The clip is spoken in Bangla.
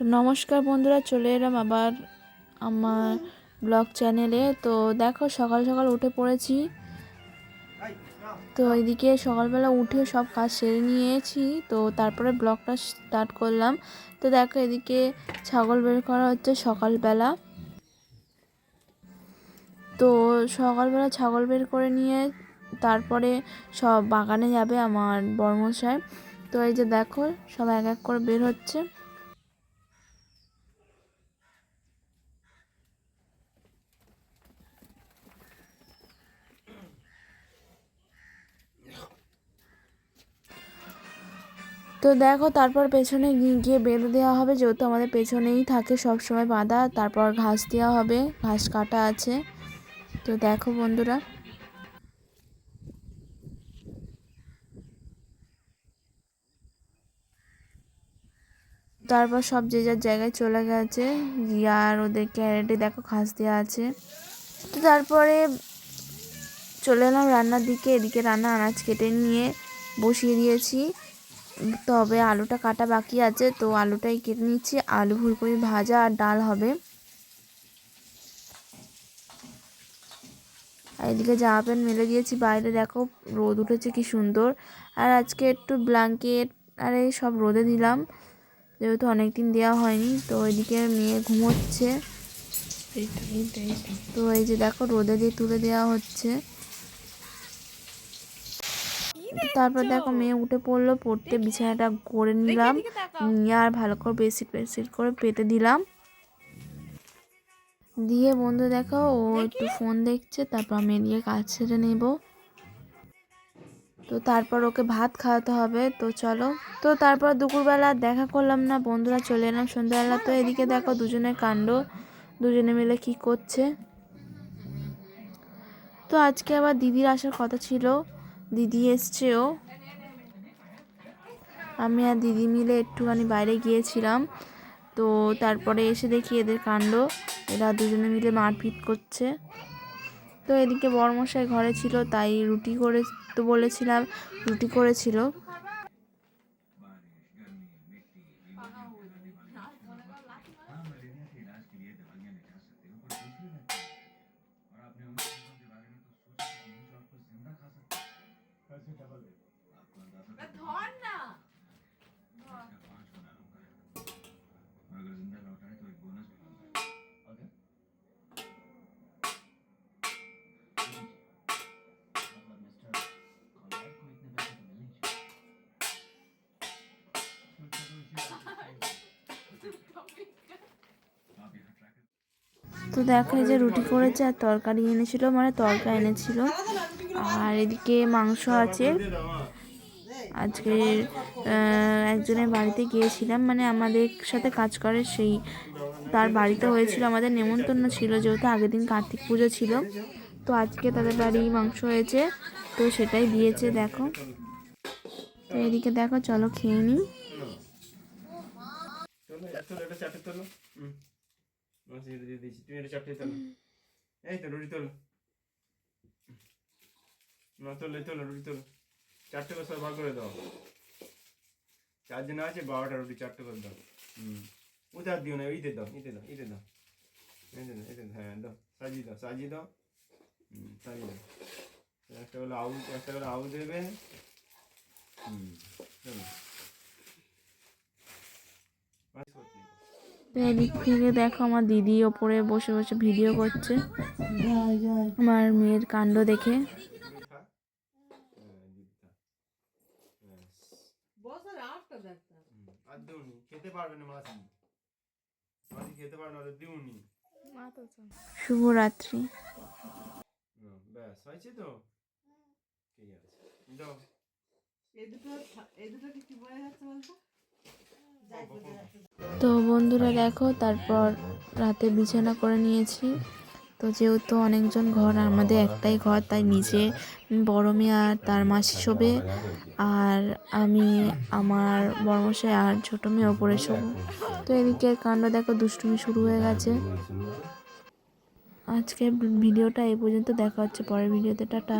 তো নমস্কার বন্ধুরা, চলে এলাম আবার আমার ব্লগ চ্যানেলে। তো দেখো সকাল সকাল উঠে পড়েছি। তো এদিকে সকালবেলা উঠে সব কাজ সেরে নিয়েছি, তো তারপরে ব্লগটা স্টার্ট করলাম। তো দেখো এদিকে ছাগল বের করা হচ্ছে সকালবেলা। তো সকালবেলা ছাগল বের করে নিয়ে তারপরে সব বাগানে যাবে আমার বর্মশাই। তো এই যে দেখো সব এক এক করে বের হচ্ছে। তো দেখো তারপর পেছনে গিয়ে বেঁধে দেওয়া হবে, যেহেতু আমাদের পেছনেই থাকে সব সময় বাঁধা। তারপর ঘাস দেওয়া হবে, ঘাস কাটা আছে। তো দেখো বন্ধুরা, তারপর সব যে যার জায়গায় চলে গেছে। আর ওদের ক্যারেটে দেখো ঘাস দেওয়া আছে। তো তারপরে চলে এলাম রান্নার দিকে। এদিকে রান্না আনাজ কেটে নিয়ে বসিয়ে দিয়েছি, তবে আলুটা কাটা বাকি আছে। তো আলুটাই কেটে নিচ্ছি, আলু ফুলকপি ভাজা আর ডাল হবে। আর এদিকে জামা প্যান্ট মেলে দিয়েছি বাইরে, দেখো রোদ উঠেছে কি সুন্দর। আর আজকে একটু ব্ল্যাঙ্কেট আর এই সব রোদে দিলাম, যেহেতু অনেক দিন দেওয়া হয়নি। তো এদিকে মেয়ে ঘুমোচ্ছে। তো এই যে দেখো রোদে দিয়ে তুলে দেওয়া হচ্ছে। তারপর দেখো মেয়ে উঠে পড়লো, পড়তে বিছানাটা করে নিলাম, নিয়ে আর ভালো করে বেডশিট করে পেতে দিলাম। দিয়ে বন্ধু দেখো ও একটু ফোন দেখছে, তারপর আমি এদিকে কাজ সেরে নেব। তো তারপর ওকে ভাত খাওয়াতে হবে। তো চলো। তো তারপর দুপুরবেলা দেখা করলাম না বন্ধুরা, চলে এলাম সন্ধ্যাবেলা। তো এদিকে দেখো দুজনের কাণ্ড, দুজনে মিলে কি করছে। তো আজকে আবার দিদির আসার কথা ছিল, দিদি এসছেও। আমি আর দিদি মিলে একটুখানি বাইরে গিয়েছিলাম। তো তারপরে এসে দেখি এদের কাণ্ড, এরা দুজনে মিলে মারপিট করছে। তো এদিকে বড়মশাই ঘরে ছিল, তাই রুটি করে তো বলেছিলাম, রুটি করেছিল। তো দেখো এই যে রুটি করেছে আর তরকারি এনেছিল, মানে তরকা এনেছিল। আর এদিকে মাংস আছে। আজকে একজনের বাড়িতে গিয়েছিলাম, মানে আমাদের সাথে কাজ করে সেই, তার বাড়িতে হয়েছিল, আমাদের নেমন্তন্ন ছিল, যেহেতু আগের দিন কার্তিক পুজো ছিল। তো আজকে তাদের বাড়ি মাংস হয়েছে, তো সেটাই দিয়েছে দেখো। তো এদিকে দেখো চলো খেয়ে নিই। এই তো রুটি তোলো, না তোলে তোলো রুটি তোলো, চারটে করে সব ভাগ করে দাও। চারজন আছে, 12টা রুটি চারটে করে দাও। উধার দিও না, ইতে দাও, ইতে দাও, ইতে দাও, এতে দাও, এতে হ্যাঁ দাও, সাজিয়ে দাও, সাজিয়ে দাও, সাজিয়ে দাও। একটা হলো আউ, একটা হলো আউ দেবে। চলো। তো এদিক থেকে দেখো আমার দিদি ওপরে বসে বসে ভিডিও করছে আমার মেয়ের কাণ্ড দেখে। খেতে পারবে না মাছি, মাছি খেতে পারবে না, দিউনি। শুভরাত্রি। ব্যাস হয়েছে তো, ঠিক আছে দাও। তো বন্ধুরা দেখো তারপর রাতে বিছানা করে নিয়েছি। তো যেহেতু অনেকজন ঘর, আমাদের একটাই ঘর, তাই নিচে বড় মেয়ে আর তার মাসি শোবে, আর আমি, আমার বড়মশাই আর ছোটো মেয়ে ওপরে শোবো। তো এদিকে কাণ্ড দেখো, দুষ্টুমি শুরু হয়ে গেছে। আজকে ভিডিওটা এই পর্যন্ত, দেখা হচ্ছে পরের ভিডিওতে, টাটা।